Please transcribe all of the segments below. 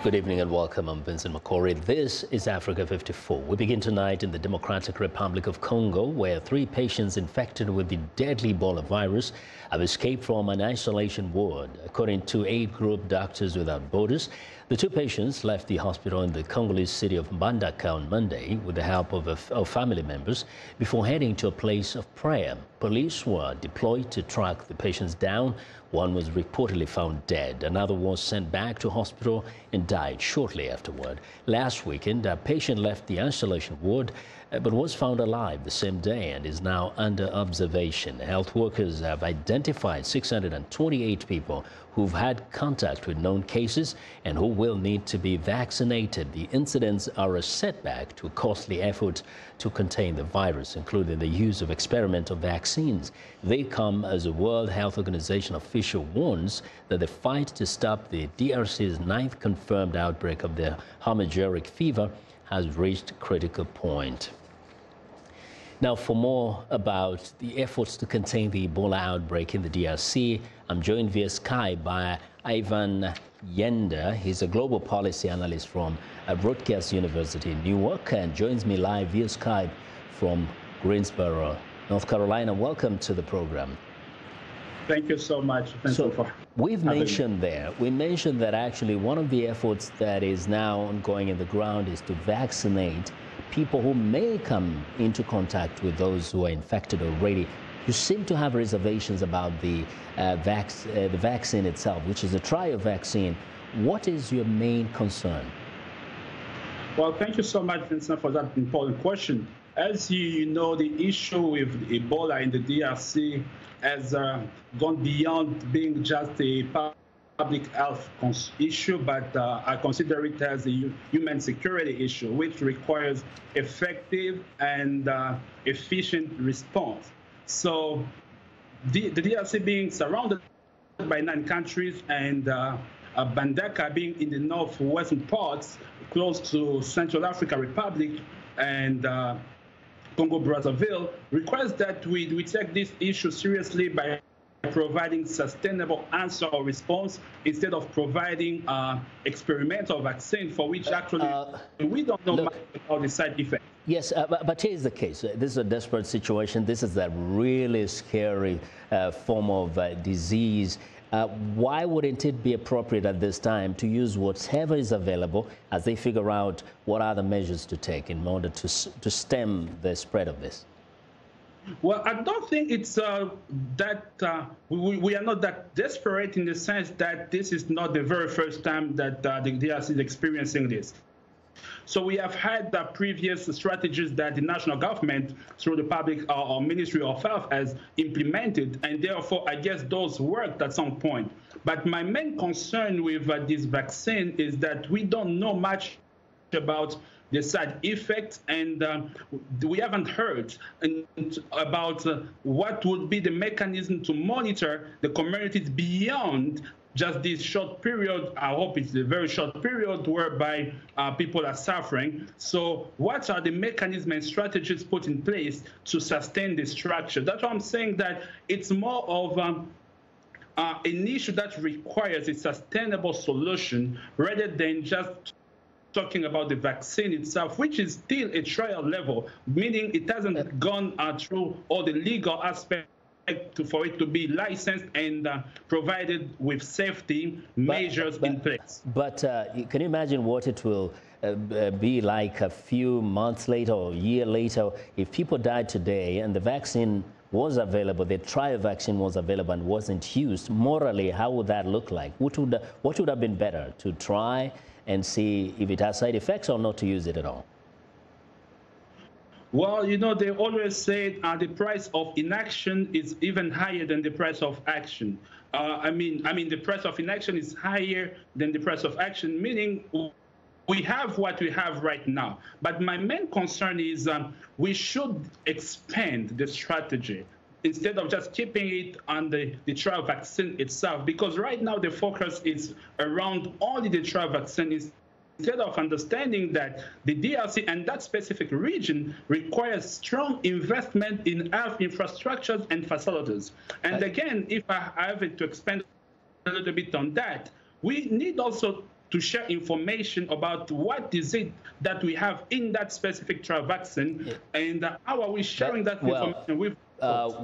Good evening and welcome. I'm Vincent McCory. This is Africa 54. We begin tonight in the Democratic Republic of Congo, where 3 patients infected with the deadly Ebola virus have escaped from an isolation ward. According to aid group Doctors Without Borders, the 2 patients left the hospital in the Congolese city of Mbandaka on Monday with the help of family members before heading to a place of prayer. Police were deployed to track the patients down. One was reportedly found dead. Another was sent back to hospital and died shortly afterward. Last weekend, a patient left the isolation ward but was found alive the same day and is now under observation. Health workers have identified 628 people who've had contact with known cases and who will need to be vaccinated. The incidents are a setback to costly efforts to contain the virus, including the use of experimental vaccines. They come as the World Health Organization official warns that the fight to stop the DRC's 9th confirmed outbreak of the haemorrhagic fever has reached a critical point. Now, for more about the efforts to contain the Ebola outbreak in the DRC, I'm joined via Skype by Ivan Yenda. He's a global policy analyst from Rutgers University in Newark and joins me live via Skype from Greensboro, North Carolina. Welcome to the program. Thank you so much. We mentioned that actually one of the efforts that is now ongoing in the ground is to vaccinate people who may come into contact with those who are infected already. You seem to have reservations about the vaccine itself, which is a trial vaccine. What is your main concern? Well, thank you so much, Vincent, for that important question. As you know, the issue with Ebola in the DRC has gone beyond being just a public health issue, but I consider it as a human security issue, which requires effective and efficient response. So the DRC being surrounded by 9 countries and Mbandaka being in the northwestern parts, close to Central African Republic and Congo-Brazzaville, requires that we take this issue seriously by providing sustainable answer or response instead of providing experimental vaccine for which actually we don't know much about the side effects. Yes, but here's the case. This is a desperate situation. This is a really scary form of disease. Why wouldn't it be appropriate at this time to use whatever is available as they figure out what other measures to take in order to stem the spread of this? Well, I don't think it's that we are not that desperate in the sense that this is not the very first time that the DRC is experiencing this. So we have had the previous strategies that the national government, through the public or Ministry of Health, has implemented, and therefore I guess those worked at some point. But my main concern with this vaccine is that we don't know much about the side effects, and we haven't heard about what would be the mechanism to monitor the communities beyond just this short period. I hope it's a very short period whereby people are suffering. So what are the mechanisms and strategies put in place to sustain the structure? That's why I'm saying that it's more of an issue that requires a sustainable solution rather than just talking about the vaccine itself, which is still a trial level, meaning it hasn't gone through all the legal aspects for it to be licensed and provided with safety measures in place. But can you imagine what it will be like a few months later or a year later if people died today and the vaccine was available, the trial vaccine was available and wasn't used? Morally, how would that look like? What would have been better, to try and see if it has side effects or not to use it at all? Well, you know, they always say the price of inaction is even higher than the price of action. I mean, the price of inaction is higher than the price of action, meaning we have what we have right now. But my main concern is we should expand the strategy instead of just keeping it on the trial vaccine itself, because right now the focus is around only the trial vaccine, instead of understanding that the DRC and that specific region requires strong investment in health infrastructures and facilities. And again, if I have to expand a little bit on that, we need also to share information about what is it that we have in that specific trial vaccine, and how are we sharing that information with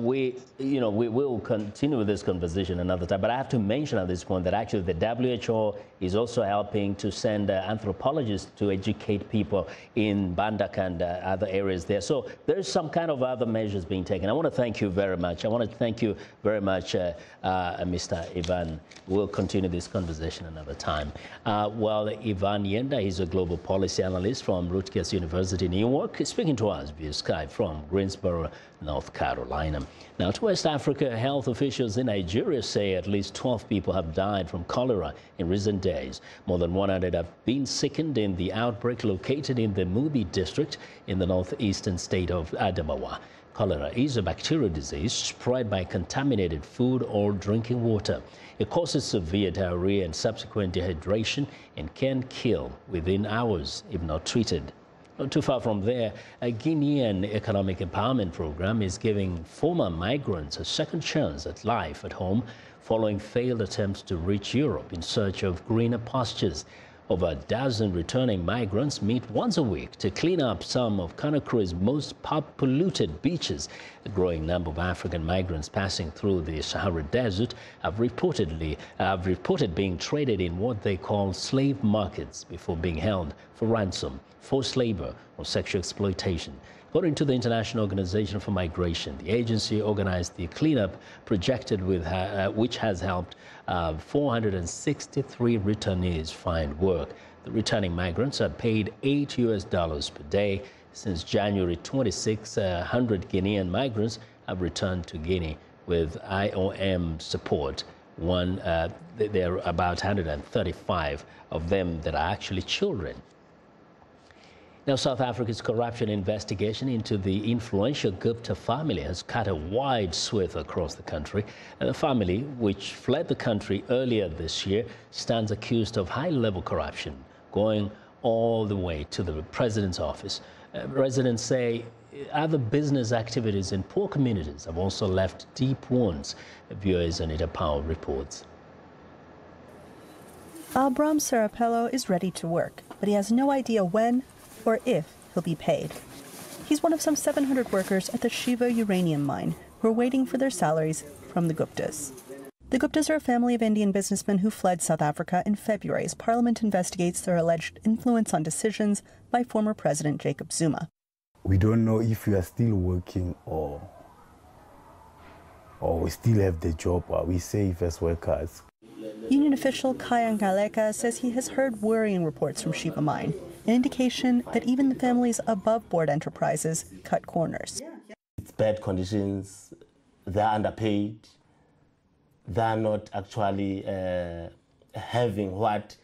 we will continue with this conversation another time, but I have to mention at this point that actually the WHO is also helping to send anthropologists to educate people in Bandak and other areas there. So there's some kind of other measures being taken. I want to thank you very much. I want to thank you very much, Mr. Ivan. We'll continue this conversation another time. Well, Ivan Yenda is a global policy analyst from Rutgers University, New York, speaking to us via Skype from Greensboro, North Carolina. Now, to West Africa, health officials in Nigeria say at least 12 people have died from cholera in recent days. More than 100 have been sickened in the outbreak located in the Mubi district in the northeastern state of Adamawa. Cholera is a bacterial disease spread by contaminated food or drinking water. It causes severe diarrhea and subsequent dehydration and can kill within hours if not treated. Not too far from there, a Guinean economic empowerment program is giving former migrants a second chance at life at home following failed attempts to reach Europe in search of greener pastures. Over a dozen returning migrants meet once a week to clean up some of Conakry's most polluted beaches. A growing number of African migrants passing through the Sahara Desert have reported being traded in what they call slave markets before being held for ransom, forced labor, or sexual exploitation. According to the International Organization for Migration, the agency organized the cleanup projected which has helped 463 returnees find work. The returning migrants are paid $8 per day. Since January 26, 100 Guinean migrants have returned to Guinea with IOM support. There are about 135 of them that are actually children. Now, South Africa's corruption investigation into the influential Gupta family has cut a wide swath across the country. The family, which fled the country earlier this year, stands accused of high-level corruption, going all the way to the president's office. Residents say other business activities in poor communities have also left deep wounds. Viewers Anita Powell reports. Abram Serapello is ready to work, but he has no idea when or if he'll be paid. He's one of some 700 workers at the Shiva uranium mine who are waiting for their salaries from the Guptas. The Guptas are a family of Indian businessmen who fled South Africa in February as Parliament investigates their alleged influence on decisions by former President Jacob Zuma. We don't know if we are still working or we still have the job. Are we safe as workers? Union official Kaya Ngaleka says he has heard worrying reports from Shiva Mine, an indication that even the family's above-board enterprises cut corners. It's bad conditions, they're underpaid, they're not actually having what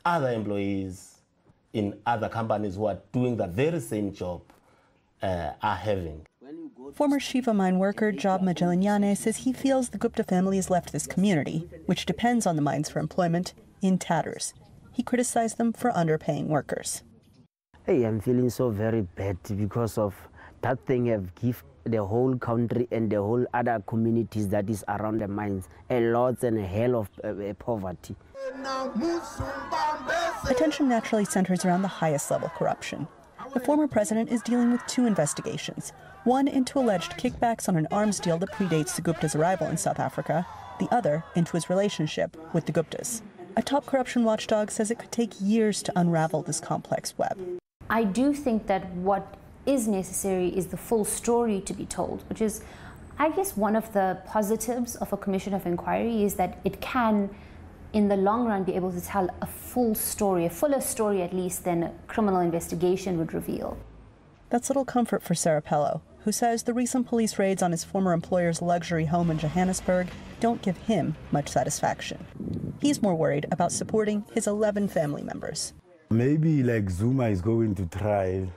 other employees in other companies who are doing the very same job are having. Former Shiva Mine worker Job Majalinyane says he feels the Gupta family has left this community, which depends on the mines for employment, in tatters. He criticized them for underpaying workers. Hey, I'm feeling so very bad because of that thing have given the whole country and the whole other communities that is around the mines a lot and a hell of poverty. Attention naturally centers around the highest level corruption. The former president is dealing with two investigations, one into alleged kickbacks on an arms deal that predates the Gupta's arrival in South Africa, the other into his relationship with the Guptas. A top corruption watchdog says it could take years to unravel this complex web. I do think that what is necessary is the full story to be told, which is, I guess, one of the positives of a commission of inquiry is that it can, in the long run, be able to tell a full story, a fuller story at least than a criminal investigation would reveal. That's little comfort for Serapello, who says the recent police raids on his former employer's luxury home in Johannesburg don't give him much satisfaction. He's more worried about supporting his 11 family members. Maybe like Zuma is going to trial,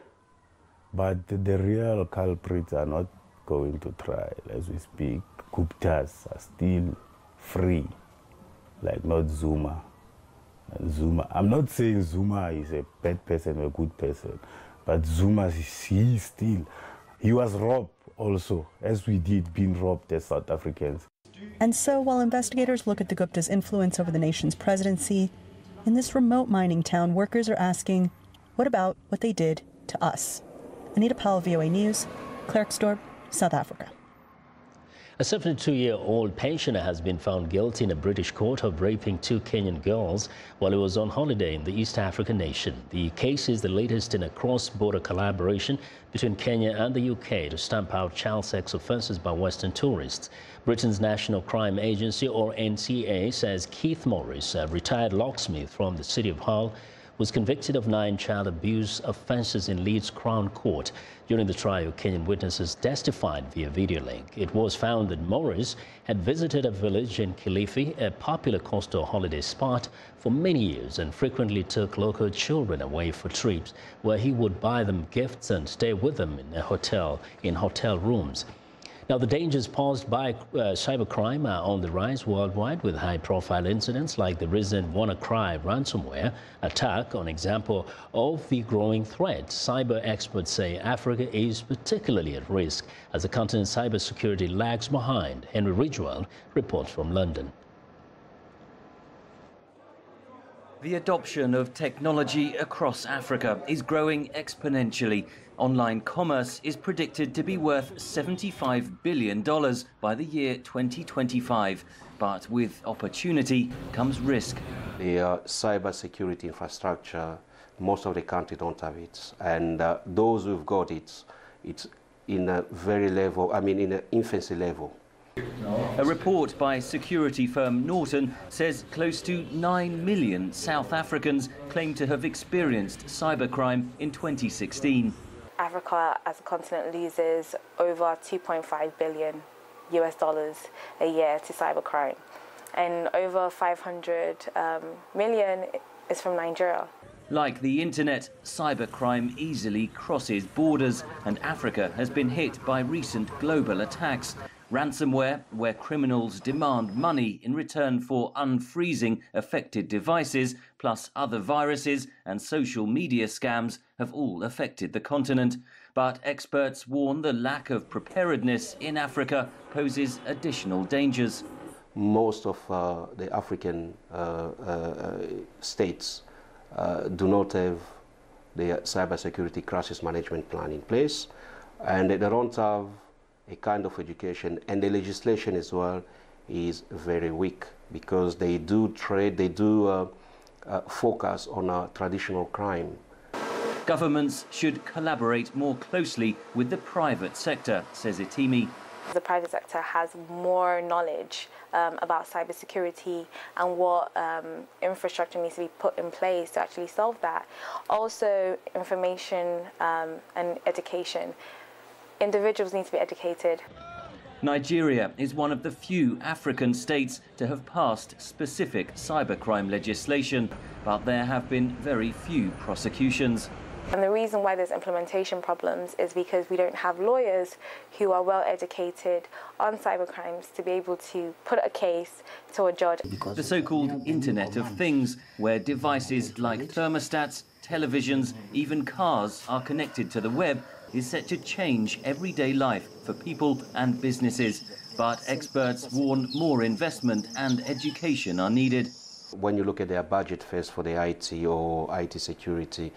but the real culprits are not going to trial as we speak. Guptas are still free, like not Zuma. I'm not saying Zuma is a bad person or a good person, but Zuma, he was robbed also, as we did being robbed as South Africans. And so while investigators look at the Gupta's influence over the nation's presidency, In this remote mining town, workers are asking, what about what they did to us? Anita Powell, VOA News, Klerksdorp, South Africa. A 72-year-old pensioner has been found guilty in a British court of raping 2 Kenyan girls while he was on holiday in the East African nation. The case is the latest in a cross-border collaboration between Kenya and the UK to stamp out child sex offences by Western tourists. Britain's National Crime Agency, or NCA, says Keith Morris, a retired locksmith from the city of Hull, was convicted of 9 child abuse offences in Leeds Crown Court. During the trial, Kenyan witnesses testified via video link. It was found that Morris had visited a village in Kilifi, a popular coastal holiday spot, for many years and frequently took local children away for trips where he would buy them gifts and stay with them in hotel rooms. Now, the dangers posed by cybercrime are on the rise worldwide, with high-profile incidents like the recent WannaCry ransomware attack an example of the growing threat. Cyber experts say Africa is particularly at risk as the continent's cybersecurity lags behind. Henry Ridgewell reports from London. The adoption of technology across Africa is growing exponentially. Online commerce is predicted to be worth $75 billion by the year 2025. But with opportunity comes risk. The cyber-security infrastructure, most of the countries don't have it. And those who've got it, it's in a very level, in an infancy level. A report by security firm Norton says close to 9 million South Africans claim to have experienced cybercrime in 2016. Africa as a continent loses over $2.5 billion a year to cybercrime, and over 500 million is from Nigeria. Like the internet, cybercrime easily crosses borders, and Africa has been hit by recent global attacks. Ransomware, where criminals demand money in return for unfreezing affected devices, plus other viruses and social media scams, have all affected the continent. But experts warn the lack of preparedness in Africa poses additional dangers. Most of the African states do not have the cybersecurity crisis management plan in place, and they don't have a kind of education, and the legislation as well is very weak because they do focus on traditional crime. Governments should collaborate more closely with the private sector, says Itimi. The private sector has more knowledge about cybersecurity and what infrastructure needs to be put in place to actually solve that. Also, information and education. Individuals need to be educated. Nigeria is one of the few African states to have passed specific cybercrime legislation, but there have been very few prosecutions. And the reason why there's implementation problems is because we don't have lawyers who are well educated on cybercrimes to be able to put a case to a judge. The so-called Internet of Things, where devices like thermostats, televisions, even cars are connected to the web, is set to change everyday life for people and businesses. But experts warn more investment and education are needed. When you look at their budget first for the IT or IT security,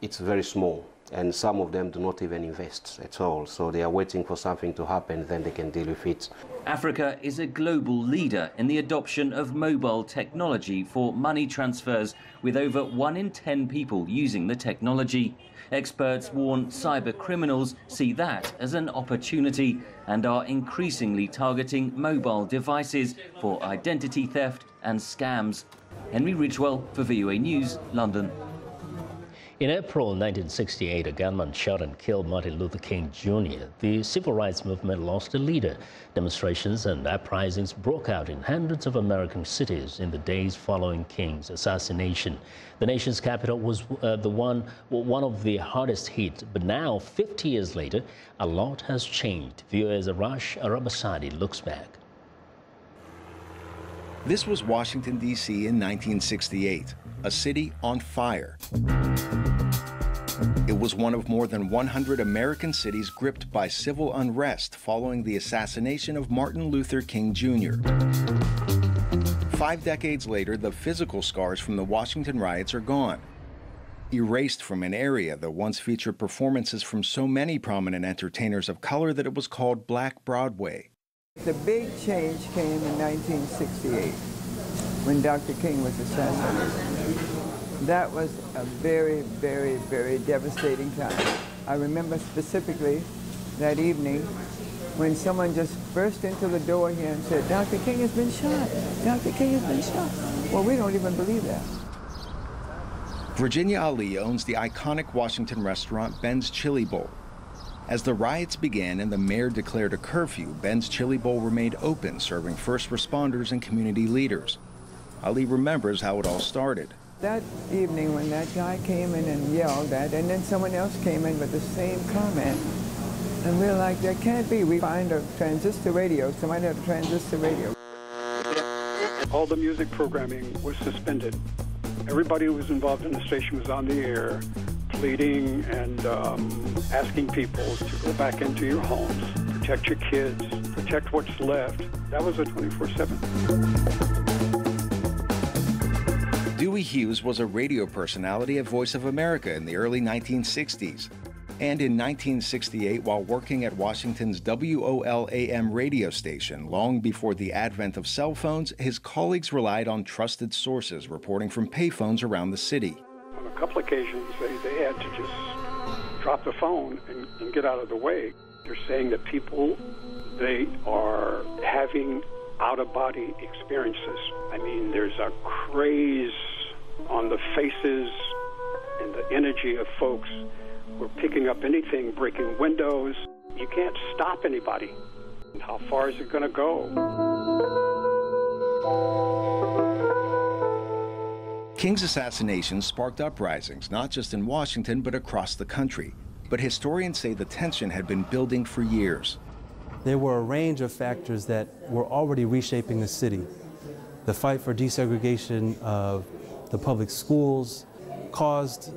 it's very small, and some of them do not even invest at all. So they are waiting for something to happen, then they can deal with it. Africa is a global leader in the adoption of mobile technology for money transfers, with over 1 in 10 people using the technology. Experts warn cyber criminals see that as an opportunity and are increasingly targeting mobile devices for identity theft and scams. Henry Ridgewell for VOA News, London. In April 1968, a gunman shot and killed Martin Luther King Jr. The civil rights movement lost a leader. Demonstrations and uprisings broke out in hundreds of American cities in the days following King's assassination. The nation's capital was one of the hardest hit, but now, 50 years later, a lot has changed. VOA's Arash Arabasadi looks back. This was Washington, D.C. in 1968, a city on fire. It was one of more than 100 American cities gripped by civil unrest following the assassination of Martin Luther King Jr. 5 decades later, the physical scars from the Washington riots are gone, erased from an area that once featured performances from so many prominent entertainers of color that it was called Black Broadway. The big change came in 1968 when Dr. King was assassinated. That was a very, very, very devastating time. I remember specifically that evening when someone just burst into the door here and said, Dr. King has been shot. Dr. King has been shot. Well, we don't even believe that. Virginia Ali owns the iconic Washington restaurant Ben's Chili Bowl. As the riots began and the mayor declared a curfew, Ben's Chili Bowl remained open, serving first responders and community leaders. Ali remembers how it all started. That evening when that guy came in and yelled that, and then someone else came in with the same comment, and we were like, that can't be. We find a transistor radio. Somebody had a transistor radio. All the music programming was suspended. Everybody who was involved in the station was on the air, pleading and asking people to go back into your homes, protect your kids, protect what's left. That was a 24/7. Dewey Hughes was a radio personality at Voice of America in the early 1960s. And in 1968, while working at Washington's WOL-AM radio station, long before the advent of cell phones, his colleagues relied on trusted sources reporting from payphones around the city. On a couple occasions, they had to just drop the phone and get out of the way. They're saying that people, they are having out-of-body experiences. I mean, there's a craze on the faces and the energy of folks. We're picking up anything, breaking windows. You can't stop anybody. How far is it going to go? King's assassination sparked uprisings, not just in Washington, but across the country. But historians say the tension had been building for years. There were a range of factors that were already reshaping the city. The fight for desegregation of the public schools caused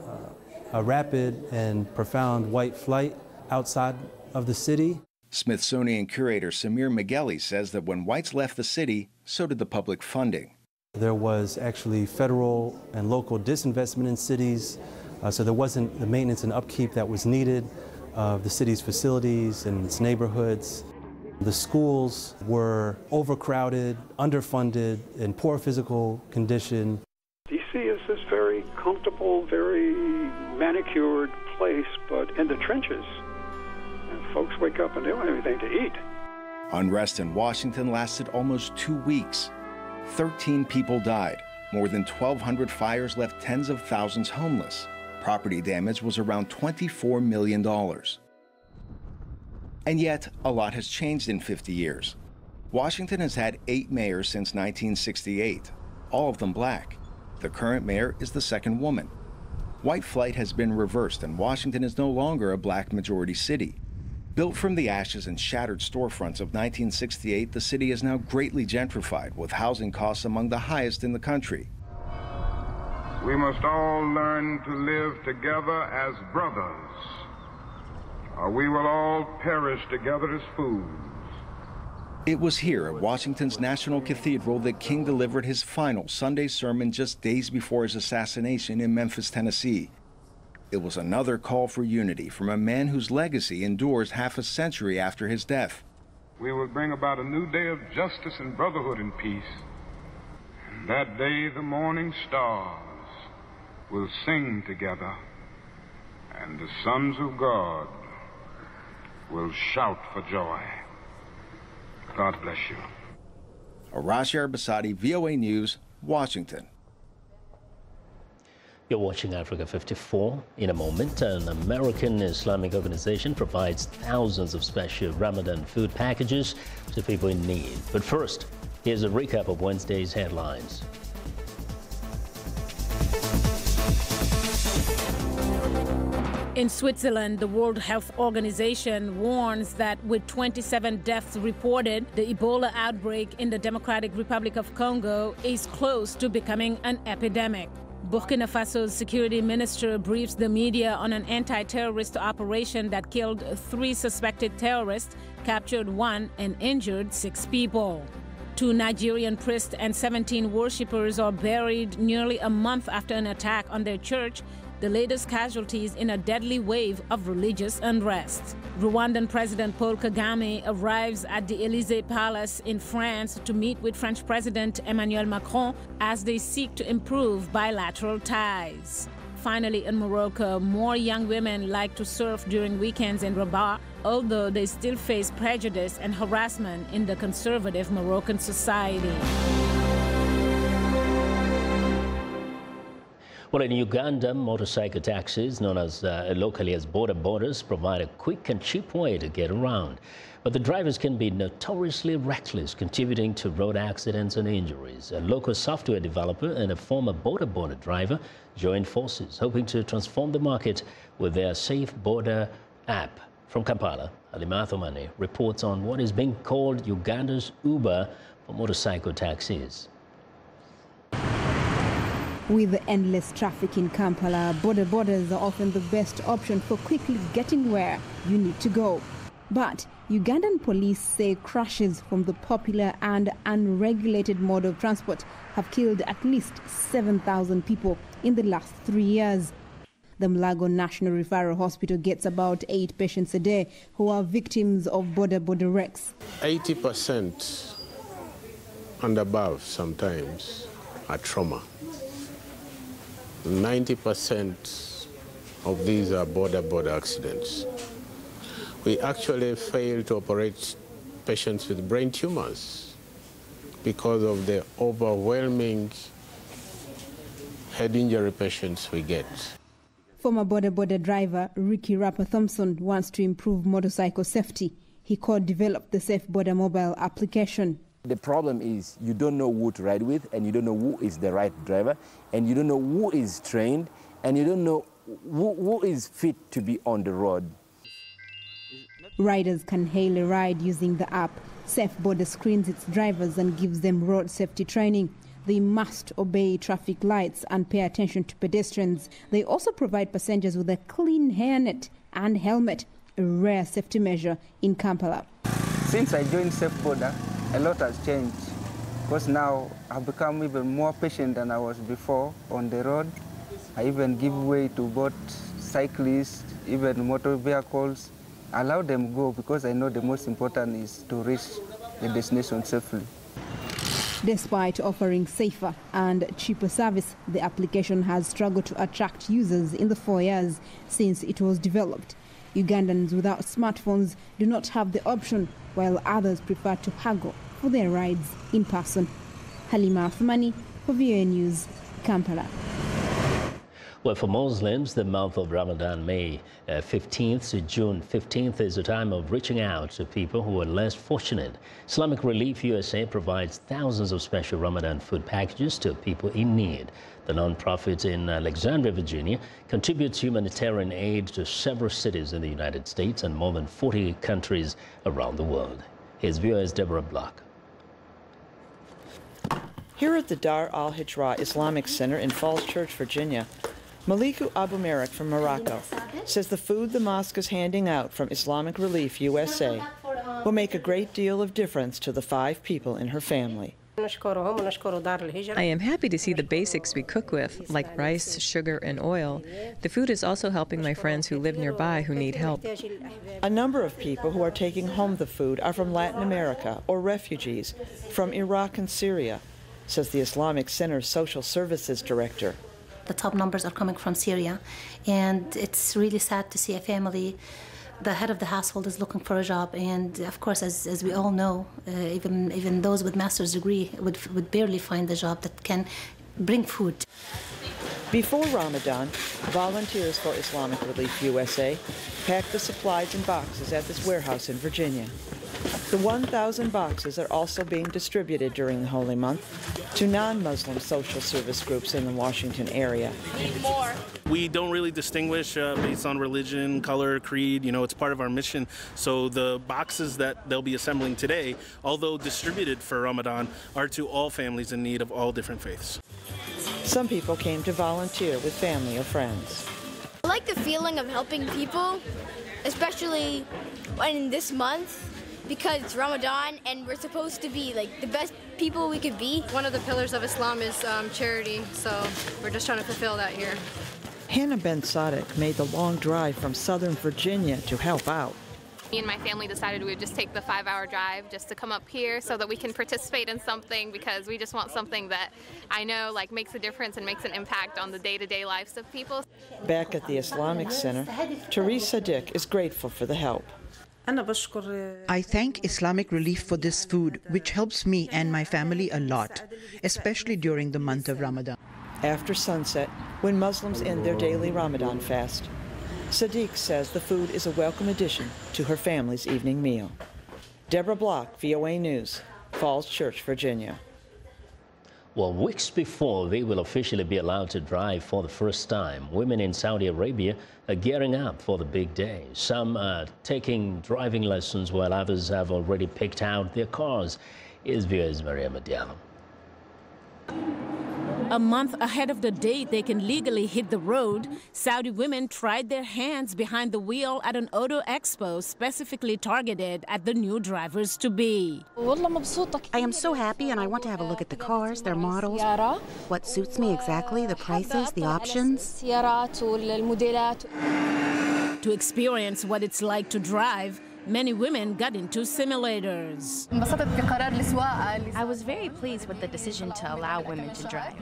a rapid and profound white flight outside of the city. Smithsonian curator Samir Migueli says that when whites left the city, so did the public funding. There was actually federal and local disinvestment in cities, so there wasn't the maintenance and upkeep that was needed of the city's facilities and its neighborhoods. The schools were overcrowded, underfunded, in poor physical condition. D.C. is this very comfortable, very manicured place, but in the trenches. And folks wake up and they don't have anything to eat. Unrest in Washington lasted almost 2 weeks. 13 people died. More than 1,200 fires left tens of thousands homeless. Property damage was around $24 million. And yet, a lot has changed in 50 years. Washington has had 8 mayors since 1968, all of them black. The current mayor is the second woman. White flight has been reversed, and Washington is no longer a black majority city. Built from the ashes and shattered storefronts of 1968, the city is now greatly gentrified, with housing costs among the highest in the country. We must all learn to live together as brothers, or we will all perish together as fools. It was here at Washington's National Cathedral that King delivered his final Sunday sermon just days before his assassination in Memphis, Tennessee. It was another call for unity from a man whose legacy endures half a century after his death. We will bring about a new day of justice and brotherhood and peace. And that day the morning stars will sing together, and the sons of God will shout for joy. God bless you. Arash Arbasadi, VOA News, Washington. You're watching Africa 54. In a moment, an American Islamic organization provides thousands of special Ramadan food packages to people in need. But first, here's a recap of Wednesday's headlines. In Switzerland, the World Health Organization warns that with 27 deaths reported, the Ebola outbreak in the Democratic Republic of Congo is close to becoming an epidemic. Burkina Faso's security minister briefs the media on an anti-terrorist operation that killed 3 suspected terrorists, captured 1, and injured 6 people. 2 Nigerian priests and 17 worshippers are buried nearly a month after an attack on their church, the latest casualties in a deadly wave of religious unrest. Rwandan President Paul Kagame arrives at the Élysée Palace in France to meet with French President Emmanuel Macron as they seek to improve bilateral ties. Finally, in Morocco, more young women like to surf during weekends in Rabat, although they still face prejudice and harassment in the conservative Moroccan society. Well, in Uganda, motorcycle taxis, known as locally as borders, provide a quick and cheap way to get around. But the drivers can be notoriously reckless, contributing to road accidents and injuries. A local software developer and a former border driver joined forces, hoping to transform the market with their Safe Border app. From Kampala, Halima Thomane reports on what is being called Uganda's Uber for motorcycle taxis. With endless traffic in Kampala, borders are often the best option for quickly getting where you need to go. But Ugandan police say crashes from the popular and unregulated mode of transport have killed at least 7,000 people in the last 3 years. The Mulago National Referral Hospital gets about 8 patients a day who are victims of border wrecks. 80% and above sometimes are trauma. 90% of these are border accidents. We actually fail to operate patients with brain tumors because of the overwhelming head injury patients we get. Former border driver Ricky Rapper Thompson wants to improve motorcycle safety. He co-developed the Safe Border mobile application. The problem is you don't know who to ride with, and you don't know who is the right driver, and you don't know who is trained, and you don't know who is fit to be on the road. Riders can hail a ride using the app. Safe Border screens its drivers and gives them road safety training. They must obey traffic lights and pay attention to pedestrians. They also provide passengers with a clean hairnet and helmet, a rare safety measure in Kampala. Since I joined Safe Border, a lot has changed, because now I've become even more patient than I was before on the road. I even give way to both cyclists, even motor vehicles. I allow them go because I know the most important is to reach the destination safely. Despite offering safer and cheaper service, the application has struggled to attract users in the 4 years since it was developed. Ugandans without smartphones do not have the option, while others prefer to haggle for their rides in person. Halima Thomane for VOA News, Kampala. Well, for Muslims, the month of Ramadan, May 15th to June 15th, is a time of reaching out to people who are less fortunate. Islamic Relief USA provides thousands of special Ramadan food packages to people in need. The nonprofit in Alexandria, Virginia, contributes humanitarian aid to several cities in the United States and more than 40 countries around the world. Here's viewers Deborah Block. Here at the Dar al-Hijra Islamic Center in Falls Church, Virginia, Maliku Abu Merrick from Morocco says the food the mosque is handing out from Islamic Relief USA will make a great deal of difference to the 5 people in her family. I am happy to see the basics we cook with, like rice, sugar, and oil. The food is also helping my friends who live nearby who need help. A number of people who are taking home the food are from Latin America or refugees from Iraq and Syria, says the Islamic Center's Social Services Director. The top numbers are coming from Syria, and it's really sad to see a family. The head of the household is looking for a job, and of course, as we all know, even those with master's degree would barely find a job that can bring food. Before Ramadan, volunteers for Islamic Relief USA packed the supplies in boxes at this warehouse in Virginia. The 1,000 boxes are also being distributed during the holy month to non-Muslim social service groups in the Washington area. We don't really distinguish based on religion, color, creed. You know, it's part of our mission. So the boxes that they'll be assembling today, although distributed for Ramadan, are to all families in need of all different faiths. Some people came to volunteer with family or friends. I like the feeling of helping people, especially in this month. because it's Ramadan and we're supposed to be like the best people we could be. One of the pillars of Islam is charity, so we're just trying to fulfill that here. Hannah Ben Sadek made the long drive from Southern Virginia to help out. Me and my family decided we would just take the 5-hour drive just to come up here so that we can participate in something, because we just want something that I know like makes a difference and makes an impact on the day-to-day lives of people. Back at the Islamic Center, Teresa Dick is grateful for the help. I thank Islamic Relief for this food, which helps me and my family a lot, especially during the month of Ramadan. After sunset, when Muslims end their daily Ramadan fast, Sadiq says the food is a welcome addition to her family's evening meal. Deborah Block, VOA News, Falls Church, Virginia. Well, weeks before they will officially be allowed to drive for the first time, women in Saudi Arabia are gearing up for the big day. Some are taking driving lessons while others have already picked out their cars. Here's VOA's Maria Madiano. A month ahead of the date they can legally hit the road, Saudi women tried their hands behind the wheel at an auto expo specifically targeted at the new drivers-to-be. I am so happy, and I want to have a look at the cars, their models, what suits me exactly, the prices, the options. To experience what it's like to drive, many women got into simulators. I was very pleased with the decision to allow women to drive.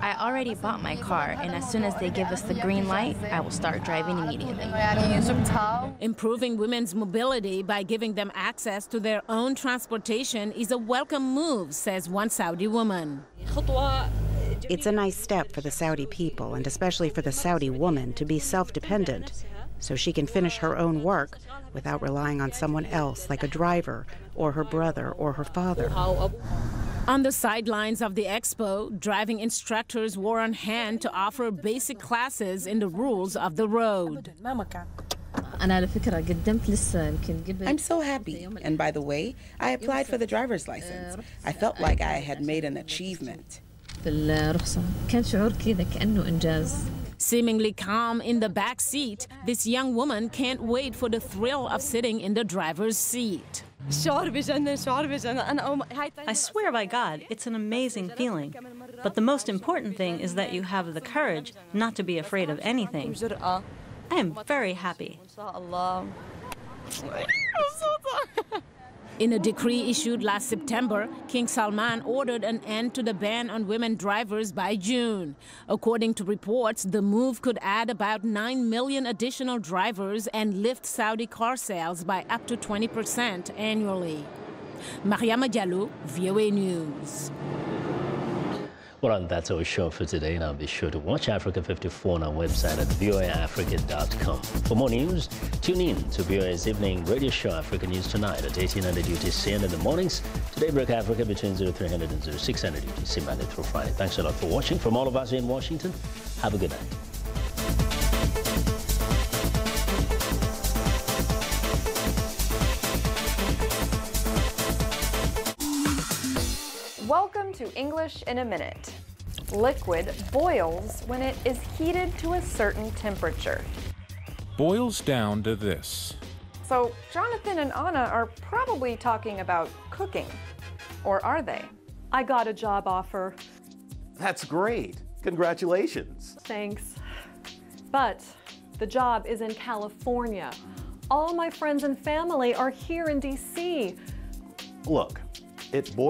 I already bought my car, and as soon as they give us the green light, I will start driving immediately. Improving women's mobility by giving them access to their own transportation is a welcome move, says one Saudi woman. It's a nice step for the Saudi people, and especially for the Saudi woman, to be self-dependent, so she can finish her own work without relying on someone else, like a driver, or her brother, or her father. On the sidelines of the expo, driving instructors were on hand to offer basic classes in the rules of the road. I'm so happy. And by the way, I applied for the driver's license. I felt like I had made an achievement. Seemingly calm in the back seat, this young woman can't wait for the thrill of sitting in the driver's seat. I swear by God, it's an amazing feeling. But the most important thing is that you have the courage not to be afraid of anything. I am very happy. In a decree issued last September, King Salman ordered an end to the ban on women drivers by June. According to reports, the move could add about 9 million additional drivers and lift Saudi car sales by up to 20% annually. Mariama Diallo, VOA News. Well, and that's our show for today. Now be sure to watch Africa 54 on our website at voaafrica.com. For more news, tune in to VOA's evening radio show, Africa News Tonight, at 1800 UTC, and in the mornings to Daybreak Africa between 0300 and 0600 UTC, Monday through Friday. Thanks a lot for watching. From all of us in Washington, have a good night. Welcome to English in a Minute. Liquid boils when it is heated to a certain temperature. Boils down to this. So Jonathan and Anna are probably talking about cooking. Or are they? I got a job offer. That's great. Congratulations. Thanks. But the job is in California. All my friends and family are here in D.C. Look, it boils